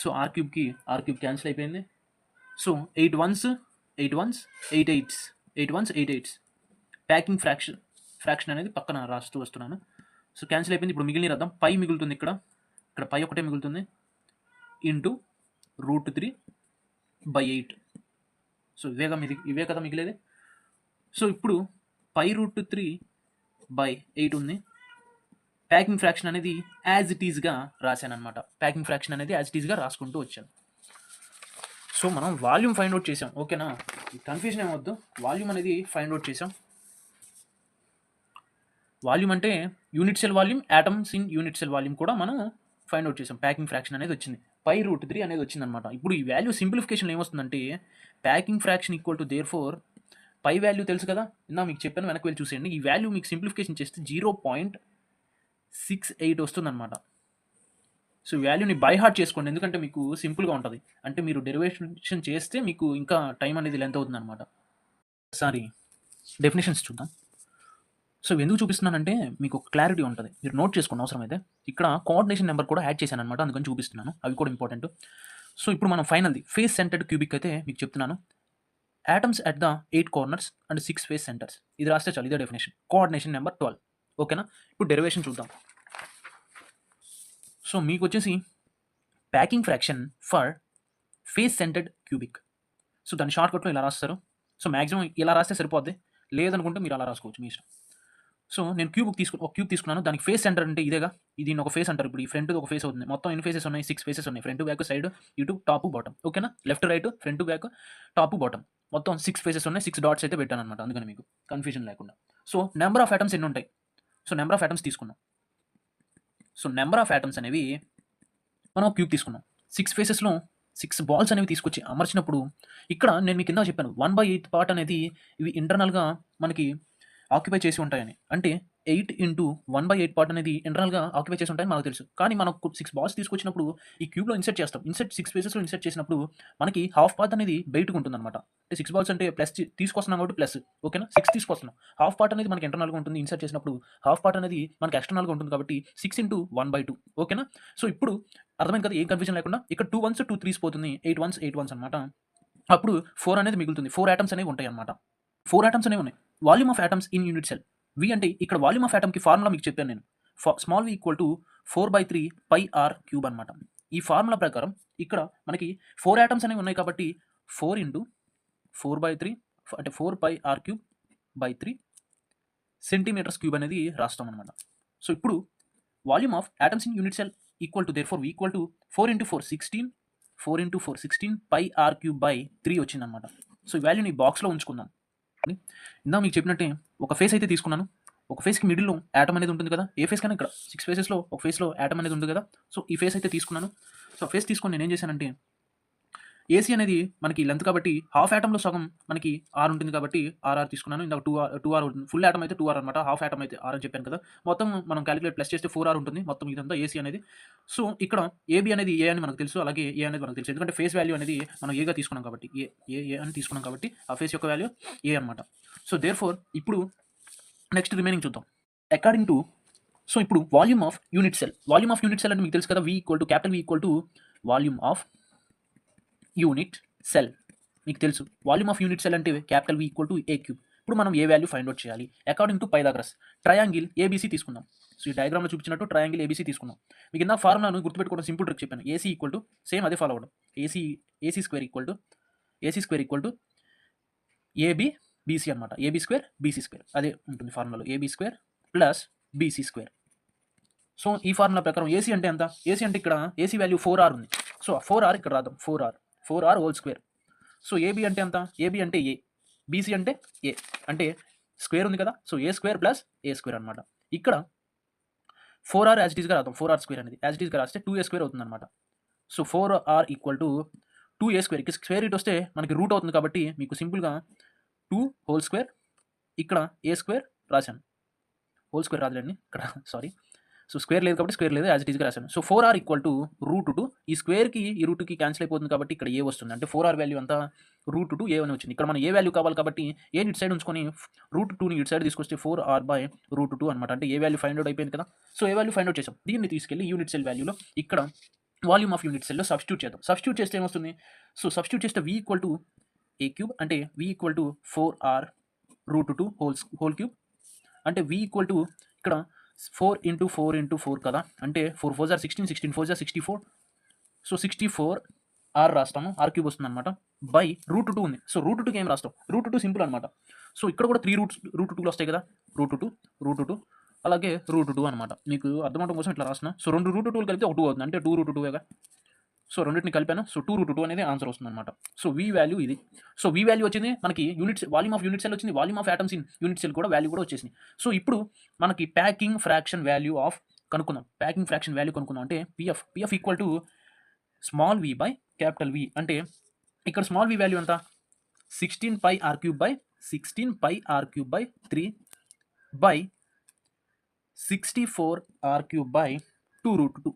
So r³ cancel అయిపోయింది. So 8 1s 8 8s packing fraction అనేది పక్కన రాస్తూ వస్తున్నాను. సో క్యాన్సిల్ అయిపోయింది. ఇప్పుడు మిగిలిన రాద్దాం. పై మిగులుతుంది, ఇక్కడ పై ఒకటే మిగులుతుంది, ఇంటూ √3/8. సో ఇవే కదా మిగిలేది. సో ఇప్పుడు π√3/8 ఉంది. ప్యాకింగ్ ఫ్రాక్షన్ అనేది యాజ్ ఇట్ ఈజ్గా రాశాను అనమాట. ప్యాకింగ్ ఫ్రాక్షన్ అనేది యాజ్ ఇట్ ఈజ్గా రాసుకుంటూ వచ్చాను. సో మనం వాల్యూమ్ ఫైండ్ అవుట్ చేసాం, ఓకేనా? ఈ కన్ఫ్యూజన్ ఏమవద్దు. వాల్యూమ్ అనేది ఫైండ్ అవుట్ చేసాం. వాల్యూమ్ అంటే unit cell volume, atoms in unit cell volume కూడా మనం ఫైండ్ అవుట్ చేసాం. ప్యాకింగ్ ఫ్రాక్షన్ అనేది వచ్చింది, π√3 అనేది వచ్చిందనమాట. ఇప్పుడు ఈ వాల్యూ సింప్లిఫికేషన్ ఏమొస్తుందంటే packing fraction equal to therefore pi value తెలుసు కదా, ఇందా మీకు చెప్పాను, వెనక్కి వెళ్ళి చూసేయండి. ఈ వాల్యూ మీకు సింప్లిఫికేషన్ చేస్తే 0.68 వస్తుందన్నమాట. సో వాల్యూని బై హార్ట్ చేసుకోండి, ఎందుకంటే మీకు సింపుల్గా ఉంటుంది. అంటే మీరు డెరివేషన్ చేస్తే మీకు ఇంకా టైం అనేది లెంత్ అవుతుంది అనమాట. సారీ, డెఫినేషన్స్ చూద్దాం. సో ఎందుకు చూపిస్తున్నానంటే మీకు ఒక క్లారిటీ ఉంటుంది, మీరు నోట్ చేసుకోండి అవసరమైతే. ఇక్కడ కోఆర్డినేషన్ నెంబర్ కూడా యాడ్ చేశాను అనమాట, అందుకని చూపిస్తున్నాను, అవి కూడా ఇంపార్టెంట్. సో ఇప్పుడు మనం ఫైనల్ది ఫేస్ సెంటర్డ్ క్యూబిక్ అయితే మీకు చెప్తున్నాను. Atoms at the 8 corners and 6 face centres. ఇది రాస్తే చాలు, ఇదే డెఫినేషన్. కోఆర్డినేషన్ నెంబర్ 12, ఓకేనా? ఇప్పుడు డెరివేషన్ చూద్దాం. సో మీకు వచ్చేసి packing fraction for face centred cubic. So దాని షార్ట్కట్లో ఇలా రాస్తారు. సో మ్యాక్సిమం ఇలా రాస్తే సరిపోద్ది, లేదనుకుంటే మీరు అలా రాసుకోవచ్చు, మీ ఇష్టం. సో నేను ఒక క్యూబ్ తీసుకున్నాను, దానికి ఫేస్ సెంటర్ అంటే ఇదేగా, ఇది ఒక ఫేస్ అంటారు. ఇప్పుడు ఈ ఫ్రంట్ ఒక ఫేస్ అవుతుంది, మొత్తం ఎన్ని ఫేసెస్ ఉన్నాయి? 6 ఫేసెస్ ఉన్నాయి. ఫ్రంట్ బ్యాక్ సైడ్ ఇటు టాప్ బాటమ్, ఓకేనా? Left right front back top bottom మొత్తం 6 ఫేసెస్ ఉన్నాయి. 6 డాట్స్ అయితే పెట్టాను అనమాట, అందుకని మీకు కన్ఫ్యూజన్ లేకుండా. సో నెంబర్ ఆఫ్ ఐటమ్స్ ఎన్ని ఉంటాయి? సో నెంబర్ ఆఫ్ ఐటమ్స్ తీసుకున్నాం. సో నెంబర్ ఆఫ్ ఐటమ్స్ అనేవి మనం క్యూబ్ తీసుకున్నాం. 6 ఫేసెస్లో 6 బాల్స్ అనేవి తీసుకొచ్చి అమర్చినప్పుడు ఇక్కడ నేను మీకు కింద చెప్పాను 1/8 పార్ట్ అనేది ఇవి ఇంటర్నల్గా మనకి ఆక్యుపై చేసి ఉంటాయని. అంటే 8 ఇంటూ 1/8 పార్ట్ అనేది ఇంటర్నల్గా ఆక్యుపై చేసి ఉంటాయని మనకు తెలుసు. కానీ మనం 6 బాల్స్ తీసుకొచ్చినప్పుడు ఈ క్యూబ్లో ఇన్సర్ట్ చేస్తాం. 6 ఫేసెస్లో ఇన్సర్ట్ చేసినప్పుడు మనకి హాఫ్ పార్ట్ అనేది బయటకు ఉంటుందన్నమాట. అంటే 6 బాల్స్ అంటే ప్లస్ తీసుకొస్తున్నాం కాబట్టి ప్లస్, ఓకేనా? 6 తీసుకొస్తున్నాం, హాఫ్ పార్ట్ అనేది మనకి ఇంటర్నల్గా ఉంటుంది. ఇన్సర్ట్ చేసినప్పుడు హాఫ్ పార్ట్ అనేది మనకి ఎక్స్టర్నల్గా ఉంటుంది కాబట్టి 6 ఇంటూ 1/2, ఓకేనా? సో ఇప్పుడు అర్థమైంది కదా, ఏం కన్ఫ్యూజన్ లేకుండా. ఇక్కడ 2 1s 2 3s పోతుంది, 8 1s 8 1s అనమాట. అప్పుడు 4 అనేది మిగులుతుంది. 4 ఐటమ్స్ అనేవి ఉంటాయి అనమాట. 4 ఐటమ్స్ అనేవి ఉన్నాయి. Volume of items in unit cell v అంటే ఇక్కడ వాల్యూమ్ ఆఫ్ ఐటమ్కి ఫార్ములా మీకు చెప్పాను నేను. Small v equal to 4/3 πr³ అనమాట. ఈ ఫార్ములా ప్రకారం ఇక్కడ మనకి 4 ఐటమ్స్ అనేవి ఉన్నాయి కాబట్టి 4 ఇంటూ 4/3 అంటే 4πr³/3 సెంటీమీటర్స్ క్యూబ్ అనేది రాస్తాం అనమాట. సో ఇప్పుడు volume of items in unit cell equal to therefore we equal to 4 into 4 16 4 into 4 16 πr³/3 వచ్చిందనమాట. సో ఈ వాల్యూని బాక్స్లో ఉంచుకుందాం. ఇందా మీకు చెప్పినట్టే ఒక ఫేస్ అయితే తీసుకున్నాను. ఒక ఫేస్కి మిడిల్లో యాటమ్ అనేది ఉంటుంది కదా, ఏ ఫేస్ కన్నా ఇక్కడ 6 ఫేసెస్లో ఒక ఫేస్లో యాటమ్ అనేది ఉంటుంది కదా. సో ఈ ఫేస్ అయితే తీసుకున్నాను. సో ఫేస్ తీసుకొని నేను ఏం చేశానంటే ఏసీ అనేది మనకి లెంత్ కాబట్టి హాఫ్ యాటంలో సగం మనకి ఆర్ ఉంటుంది కాబట్టి ఆర్ఆర్ తీసుకున్నాను. ఇందాక 2R ఉంటుంది. ఫుల్ యాటమ్ అయితే 2R అనమాట, హాఫ్ యాటమ్ అయితే ఆర్ అని చెప్పాను కదా. మొత్తం మనం క్యాలిక్యులేట్ ప్లస్ చేస్తే 4R ఉంటుంది మొత్తం ఇదంతా ఏసీ అనేది. సో ఇక్కడ ఏబీ అనేది ఏ అని మనకు తెలుసు, అలాగే ఏ అనేది మనకు తెలుసు, ఎందుకంటే ఫేస్ వాల్యూ అనేది మనం ఏగా తీసుకున్నాం కాబట్టి ఏ అని తీసుకున్నాం కాబట్టి ఆ ఫేస్ యొక్క వాల్యూ ఏ అనమాట. సో దేర్ ఫోర్ ఇప్పుడు నెక్స్ట్ రిమైనింగ్ చూద్దాం. అకార్డింగ్ టు సో ఇప్పుడు వాల్యూమ్ ఆఫ్ యూనిట్ సెల్ అంటే మీకు తెలుసు కదా, V equal to volume of unit cell మీకు తెలుసు. వాల్యూమ్ ఆఫ్ యూనిట్ సెల్ అంటే V ఈక్వల్ టు A³. ఇప్పుడు మనం ఏ వాల్యూ ఫైండ్ అవుట్ చేయాలి? According to Pythagoras triangle ABC తీసుకుందాం. సో ఈ డయాగ్రామ్లో చూపించినట్టు ట్రయాంగిల్ ఏబీసీ తీసుకుందాం. మీకు ఇందా ఫార్ములాను గుర్తుపెట్టుకోవడం సింపుల్ ట్రిక్ చెప్పాను. ఏసీ ఈక్వల్ టు సేమ్ అదే ఫాలో అవ్వడం. AC square equal to AB BC అనమాట. ఏబీ స్క్వేర్ బీసీ స్క్వేర్ అదే ఉంటుంది ఫార్ములాలో, AB square plus BC square. So ఈ ఫార్ములా ప్రకారం ఏసీ అంటే ఎంత? ఏసీ అంటే ఇక్కడ ఏసీ వాల్యూ 4R ఉంది. సో 4R ఇక్కడ రాద్దాం, 4R whole square. So AB అంటే ఎంత? ఏబీ అంటే ఏ, బీసీ అంటే ఏ, అంటే స్క్వేర్ ఉంది కదా. సో ఏ స్క్వేర్ ప్లస్ ఏ స్క్వేర్ అనమాట. ఇక్కడ 4R యాజ్ ఇట్ ఈస్గా రాద్దాం. 4R స్క్వేర్ అనేది యాజ్ ఇట్ ఈస్గా రాస్తే 2A స్క్వేర్ అవుతుంది అనమాట. So 4R equal to 2A square. ఇక్కడ స్క్వేర్ ఇట్ వస్తే మనకి రూట్ అవుతుంది కాబట్టి మీకు సింపుల్గా 2 హోల్ స్క్వేర్, ఇక్కడ ఏ స్క్వేర్ రాశాను, హోల్ స్క్వేర్ రాదులేండి ఇక్కడ, సారీ. సో స్క్వేర్ లేదు కాబట్టి స్క్వేర్ లేదు, యాజ్ ఇట్ ఈస్గా రాశాను. So 4R equal to √2. ఈ స్క్వేర్కి ఈ రూట్కి క్యాన్సిల్ అయిపోతుంది కాబట్టి ఇక్కడ ఏ వస్తుంది. అంటే 4R వాల్యూ అంతా √2 ఏ అని వచ్చింది. ఇక్కడ మనం ఏ వాల్యూ కావాలి కాబట్టి ఏ ఇటు సైడ్ ఉంచుకొని √2ని ఇటు సైడ్ తీసుకొస్తే 4R/√2 అనమాట. అంటే ఏ వాల్యూ ఫైండ్ అవుట్ అయిపోయింది కదా. సో ఏ వాల్యూ ఫైండ్ అవుట్ చేసాం. దీన్ని తీసుకెళ్ళి యూనిట్ సెల్ వాల్యూలో ఇక్కడ వాల్యూమ్ ఆఫ్ యూనిట్ సెల్లో సబ్స్టిట్యూట్ చేద్దాం. సబ్స్టిట్యూట్ చేస్తే ఏమొస్తుంది? సో సబ్స్టిట్యూట్ చేస్తే V ఈక్వల్ టు A³ అంటే V equal to 4R√2 whole cube. అంటే V ఈక్వల్ టు ఇక్కడ 4 ఇంటూ 4 ఇంటూ 4 కదా, అంటే 4 4s are 16, 16 4s are 64. So 64R రాస్తాము, R³ వస్తుంది అనమాట. బై √2 ఉంది. సో √2కి ఏం రాస్తాం? √2 సింపుల్ అనమాట. సో ఇక్కడ కూడా 3 √2 వస్తాయి కదా, √2 అలాగే √2 అనమాట. మీకు అర్థమవడం కోసం ఇట్లా రాసిన. సో 2 √2 కలిపితే 1 అవుతుంది, అంటే 2√2గా సో రెండింటిని కలిపాను. సో 2√2 అనేది ఆన్సర్ వస్తుందన్నమాట. సో వి వాల్యూ ఇది. సో వి వాల్యూ వచ్చింది మనకి units volume of unit cell వచ్చింది. Volume of atoms in unit cell కూడా వాల్యూ కూడా వచ్చేసింది. సో ఇప్పుడు మనకి ప్యాకింగ్ ఫ్రాక్షన్ వాల్యూ ఆఫ్ కనుక్కుందాం. ప్యాకింగ్ ఫ్రాక్షన్ వాల్యూ కనుక్కుందాం అంటే PF equal to small v by capital v. అంటే ఇక్కడ స్మాల్ వి వాల్యూ ఎంత 16 pi r cube by 3 by 64 r cube by 2√2.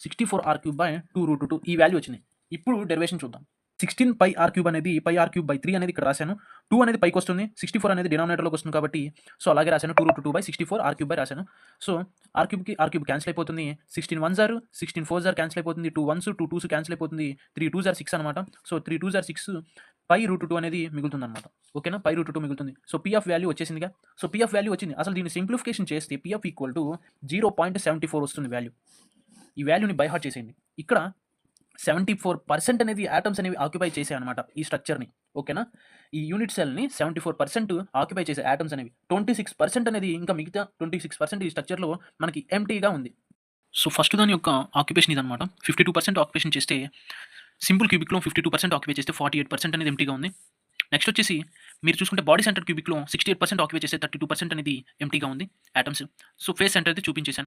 64 r cube by 2√2 ఈ వాల్యూ వచ్చింది. ఇప్పుడు డెరివేషన్ చూద్దాం. 16 పై ఆర్ క్యూబ్ అనేది పై ఆర్ క్యూబ్ బై 3 అనేది ఇక్కడ రాశాను. 2 అనేది పైకి వస్తుంది, 64 అనేది డినామినేటర్లోకి వస్తుంది కాబట్టి సో అలాగే రాశాను. 2√2 బై 64 ఆర్ క్యూబ్ బై రాశాను. సో ఆర్ క్యూబ్ క్యాన్సిల్ అయిపోతుంది. 16 1 జార్ 16 4 జార్ క్యాన్సిల్ అయిపోతుంది. 2 1s 2 2s క్యాన్సిల్ అయిపోతుంది. 3 2 జార్ 6 అనమాట. సో 3 2 జార్ 6 పై √2 అనేది మిగులుతుంది అనమాట. ఓకేనా, పై √2 మిగులుతుంది. సో పిఎఫ్ వాల్యూ వచ్చేసిందిగా. సో పిఎఫ్ వాల్యూ వచ్చింది. అసలు దీన్ని సింప్లిఫికేషన్ చేస్తే పిఎఫ్ ఈక్వల్ టు 0.74 వస్తుంది వాల్యూ. ఈ వాల్యూని బై హార్ట్ చేసేయండి. ఇక్కడ 74% అనేది ఆటమ్స్ అనేవి ఆక్యుపై చేసాయి అనమాట ఈ స్ట్రక్చర్ని. ఓకేనా, ఈ యూనిట్ సెల్ని 74% ఆక్యుపై చేసే ఆటమ్స్ అనేవి. 26% అనేది ఇంకా మిగతా 26% ఈ స్ట్రక్చర్లో మనకి ఎంటీగా ఉంది. సో ఫస్ట్ దాని యొక్క ఆక్యుపేషన్ ఇదనమాట. 52% ఆక్యుపేషన్ చేస్తే సింపుల్ క్యూబిక్లో 52% ఆక్యుపై చేస్తే 48% అనేది ఎంటీగా ఉంది. నెక్స్ట్ వచ్చేసి మీరు చూసుకుంటే బాడీ సెంటర్ క్యూబిక్లో 68% ఆక్యుపై చేస్తే 32% అనేది ఎంటీగా ఉంది ఆటమ్స్. సో ఫేస్ సెంటర్ అయితే చూపించేశాను.